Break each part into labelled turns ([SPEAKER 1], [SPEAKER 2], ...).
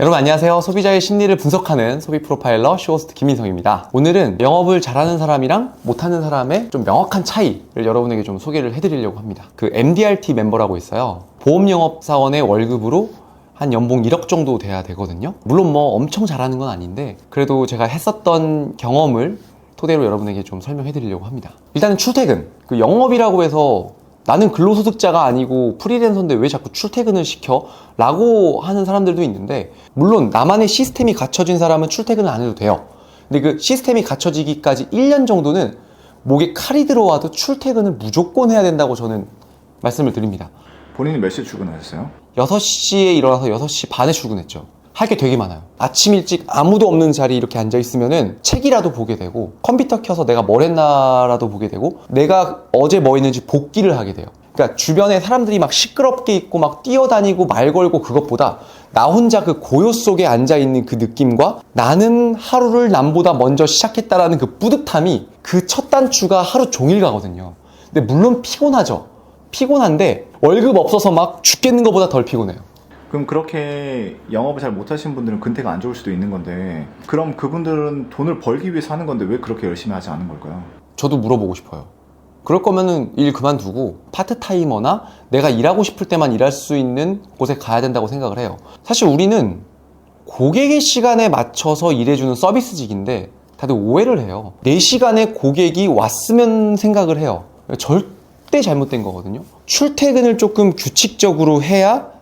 [SPEAKER 1] 여러분 안녕하세요. 소비자의 심리를 분석하는 소비 프로파일러 쇼호스트 김인성입니다. 오늘은 영업을 잘하는 사람이랑 못하는 사람의 좀 명확한 차이를 여러분에게 좀 소개를 해드리려고 합니다. 그 MDRT 멤버라고 있어요. 보험영업사원의 월급으로 한 연봉 1억 정도 돼야 되거든요. 물론 뭐 엄청 잘하는 건 아닌데 그래도 제가 했었던 경험을 토대로 여러분에게 좀 설명해 드리려고 합니다. 일단은 출퇴근. 그 영업이라고 해서 나는 근로소득자가 아니고 프리랜서인데 왜 자꾸 출퇴근을 시켜? 라고 하는 사람들도 있는데, 물론 나만의 시스템이 갖춰진 사람은 출퇴근을 안 해도 돼요. 근데 그 시스템이 갖춰지기까지 1년 정도는 목에 칼이 들어와도 출퇴근을 무조건 해야 된다고 저는 말씀을 드립니다.
[SPEAKER 2] 본인이 몇 시에 출근하셨어요?
[SPEAKER 1] 6시에 일어나서 6시 반에 출근했죠. 할 게 되게 많아요. 아침 일찍 아무도 없는 자리에 이렇게 앉아있으면은 책이라도 보게 되고, 컴퓨터 켜서 내가 뭘 했나라도 보게 되고, 내가 어제 뭐 했는지 복기를 하게 돼요. 그러니까 주변에 사람들이 막 시끄럽게 있고 막 뛰어다니고 말 걸고 그것보다 나 혼자 그 고요 속에 앉아있는 그 느낌과 나는 하루를 남보다 먼저 시작했다라는 그 뿌듯함이 그 첫 단추가 하루 종일 가거든요. 근데 물론 피곤하죠. 피곤한데 월급 없어서 막 죽겠는 것보다 덜 피곤해요.
[SPEAKER 2] 그럼 그렇게 영업을 잘 못하시는 분들은 근태가 안 좋을 수도 있는 건데, 그럼 그분들은 돈을 벌기 위해서 하는 건데 왜 그렇게 열심히 하지 않은 걸까요?
[SPEAKER 1] 저도 물어보고 싶어요. 그럴 거면은 일 그만두고 파트타이머나 내가 일하고 싶을 때만 일할 수 있는 곳에 가야 된다고 생각을 해요. 사실 우리는 고객의 시간에 맞춰서 일해주는 서비스직인데 다들 오해를 해요. 내 시간에 고객이 왔으면 생각을 해요. 절대 잘못된 거거든요. 출퇴근을 조금 규칙적으로 해야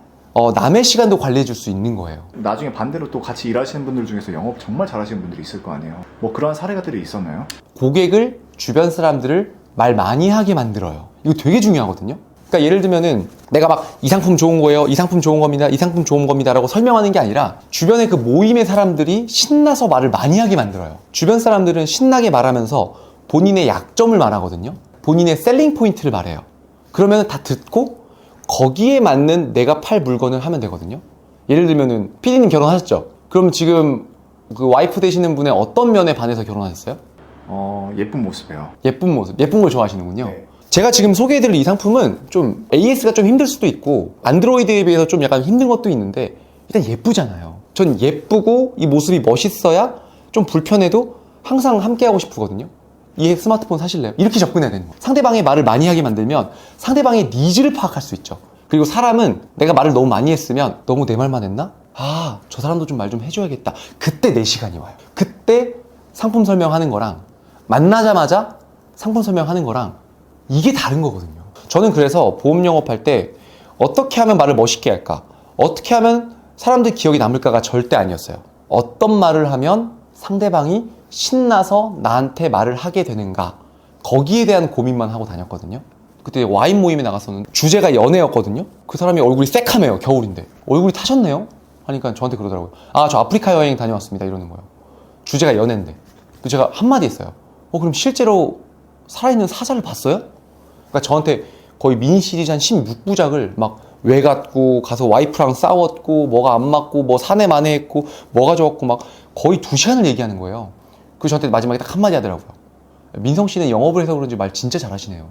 [SPEAKER 1] 남의 시간도 관리해 줄 수 있는 거예요.
[SPEAKER 2] 나중에 반대로 또 같이 일하시는 분들 중에서 영업 정말 잘하시는 분들이 있을 거 아니에요. 뭐 그런 사례가들이 있었나요?
[SPEAKER 1] 고객을, 주변 사람들을 말 많이 하게 만들어요. 이거 되게 중요하거든요. 그러니까 예를 들면은 내가 막 이 상품 좋은 거예요, 이 상품 좋은 겁니다, 이 상품 좋은 겁니다 라고 설명하는 게 아니라 주변의 그 모임의 사람들이 신나서 말을 많이 하게 만들어요. 주변 사람들은 신나게 말하면서 본인의 약점을 말하거든요. 본인의 셀링 포인트를 말해요. 그러면 다 듣고 거기에 맞는 내가 팔 물건을 하면 되거든요. 예를 들면은 피디님 결혼하셨죠? 그럼 지금 그 와이프 되시는 분의 어떤 면에 반해서 결혼하셨어요?
[SPEAKER 2] 예쁜 모습이요.
[SPEAKER 1] 예쁜 모습, 예쁜 걸 좋아하시는군요.
[SPEAKER 2] 네.
[SPEAKER 1] 제가 지금 소개해드릴 이 상품은 좀 AS가 좀 힘들 수도 있고 안드로이드에 비해서 좀 약간 힘든 것도 있는데 일단 예쁘잖아요. 전 예쁘고 이 모습이 멋있어야 좀 불편해도 항상 함께하고 싶거든요. 이 스마트폰 사실래요? 이렇게 접근해야 되는 거예요. 상대방의 말을 많이 하게 만들면 상대방의 니즈를 파악할 수 있죠. 그리고 사람은 내가 말을 너무 많이 했으면 너무 내 말만 했나? 아, 저 사람도 좀 말 좀 해줘야겠다. 그때 내 시간이 와요. 그때 상품 설명하는 거랑 만나자마자 상품 설명하는 거랑 이게 다른 거거든요. 저는 그래서 보험 영업할 때 어떻게 하면 말을 멋있게 할까? 어떻게 하면 사람들 기억이 남을까가 절대 아니었어요. 어떤 말을 하면 상대방이 신나서 나한테 말을 하게 되는가, 거기에 대한 고민만 하고 다녔거든요. 그때 와인 모임에 나갔었는데 주제가 연애였거든요. 그 사람이 얼굴이 새카매요. 겨울인데 얼굴이 타셨네요? 하니까 저한테 그러더라고요. 아, 저 아프리카 여행 다녀왔습니다 이러는 거예요. 주제가 연애인데. 근데 제가 한마디 했어요. 그럼 실제로 살아있는 사자를 봤어요? 그러니까 저한테 거의 미니 시리즈 한 16부작을 막 외갔고 가서 와이프랑 싸웠고 뭐가 안 맞고 뭐 사내 만회했고 뭐가 좋았고 막 거의 2시간을 얘기하는 거예요. 그래서 저한테 마지막에 딱 한마디 하더라고요. 민성 씨는 영업을 해서 그런지 말 진짜 잘하시네요.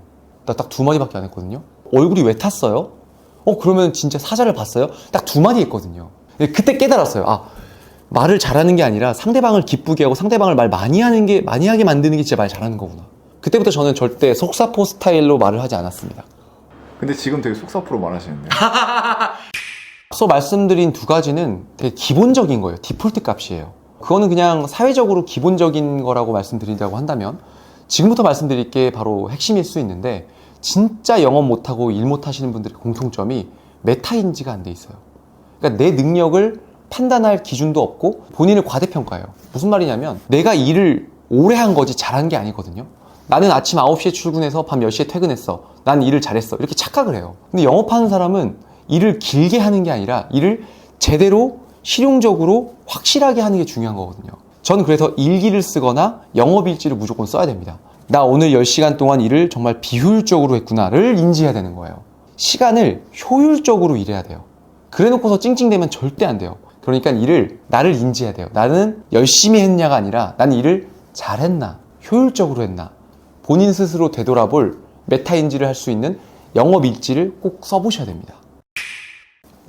[SPEAKER 1] 나 딱 2마디밖에 안 했거든요. 얼굴이 왜 탔어요? 그러면 진짜 사자를 봤어요? 딱 2마디 했거든요. 그때 깨달았어요. 아, 말을 잘하는 게 아니라 상대방을 기쁘게 하고 상대방을 말 많이 하게 만드는 게 진짜 말 잘하는 거구나. 그때부터 저는 절대 속사포 스타일로 말을 하지 않았습니다.
[SPEAKER 2] 근데 지금 되게 속사포로 말하시는데요.
[SPEAKER 1] 앞서 말씀드린 2가지는 되게 기본적인 거예요. 디폴트 값이에요. 그거는 그냥 사회적으로 기본적인 거라고 말씀드린다고 한다면 지금부터 말씀드릴 게 바로 핵심일 수 있는데, 진짜 영업 못하고 일 못하시는 분들의 공통점이 메타인지가 안 돼 있어요. 그러니까 내 능력을 판단할 기준도 없고 본인을 과대평가해요. 무슨 말이냐면 내가 일을 오래 한 거지 잘한 게 아니거든요. 나는 아침 9시에 출근해서 밤 10시에 퇴근했어. 난 일을 잘했어. 이렇게 착각을 해요. 근데 영업하는 사람은 일을 길게 하는 게 아니라 일을 제대로 실용적으로 확실하게 하는 게 중요한 거거든요. 저는 그래서 일기를 쓰거나 영업일지를 무조건 써야 됩니다. 나 오늘 10시간 동안 일을 정말 비효율적으로 했구나를 인지해야 되는 거예요. 시간을 효율적으로 일해야 돼요. 그래 놓고서 찡찡대면 절대 안 돼요. 그러니까 나를 인지해야 돼요. 나는 열심히 했냐가 아니라 나는 일을 잘했나, 효율적으로 했나, 본인 스스로 되돌아볼 메타인지를 할 수 있는 영업일지를 꼭 써보셔야 됩니다.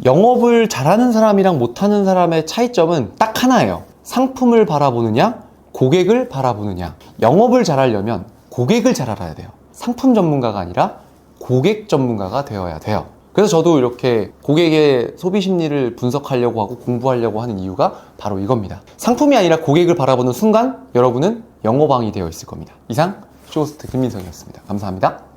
[SPEAKER 1] 영업을 잘하는 사람이랑 못하는 사람의 차이점은 딱 하나예요. 상품을 바라보느냐, 고객을 바라보느냐. 영업을 잘하려면 고객을 잘 알아야 돼요. 상품 전문가가 아니라 고객 전문가가 되어야 돼요. 그래서 저도 이렇게 고객의 소비 심리를 분석하려고 하고 공부하려고 하는 이유가 바로 이겁니다. 상품이 아니라 고객을 바라보는 순간 여러분은 영업왕이 되어 있을 겁니다. 이상 쇼호스트 김민성이었습니다. 감사합니다.